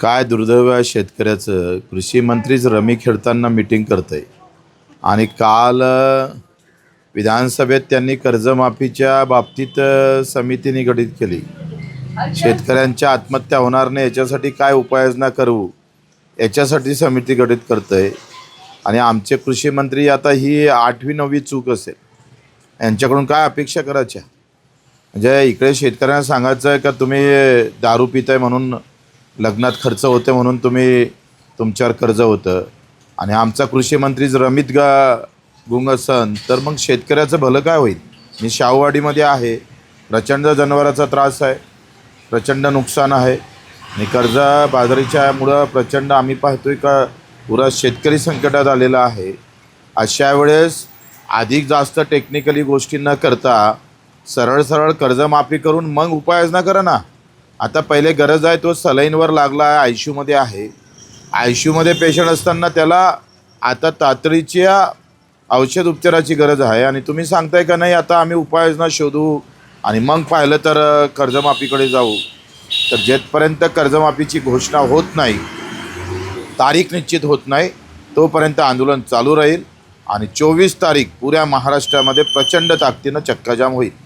काय दुर्दैव आहे शेतकऱ्याचं. कृषी मंत्रीच रमी खेळताना मीटिंग करत आहे. आणि काल विधानसभेत त्यांनी कर्जमाफीच्या बाबतीत समिती निगडित केली. शेतकऱ्यांच्या आत्महत्या होणार नाही याच्यासाठी काय उपाययोजना करू याच्यासाठी समिती गठीत करत आहे. आणि आमचे कृषी मंत्री आता ही 8वी-9वी चूक असेल. यांच्याकडून काय अपेक्षा करायच्या? म्हणजे इकडे शेतकऱ्यांना सांगायचं आहे का तुम्ही दारू पिताय म्हणून लग्नात खर्च होते म्हणून तुमच्यावर कर्ज होतं, आणि आमचा कृषी मंत्रीच रमीत गुंग असन तर मग शेतकऱ्याचं भलं काय होईल? मी शाहूवाडीमध्ये आहे. प्रचंड जनावरांचा त्रास आहे, प्रचंड नुकसान आहे. आणि बाजारीच्यामुळं प्रचंड आम्ही पाहतोय का पुरा शेतकरी संकटात आलेला आहे. अशा वेळेस अधिक जास्त टेक्निकली गोष्टी न करता सरळ सरळ कर्जमाफी करून मग उपाययोजना करा ना. आता पहिले गरज आहे तो सलाईनवर लागला आहे, ICUमध्ये आहे. ICUमध्ये पेशंट असताना त्याला आता तातडीच्या औषध उपचाराची गरज आहे. आणि तुम्ही सांगताय का नाही आता आम्ही उपाययोजना शोधू आणि मग पाहिलं तर कर्जमाफीकडे जाऊ. तर जेथपर्यंत कर्जमाफीची घोषणा होत नाही, तारीख निश्चित होत नाही, तोपर्यंत आंदोलन चालू राहील. आणि 24 तारीख पुऱ्या महाराष्ट्रामध्ये प्रचंड ताकदीनं चक्काजाम होईल.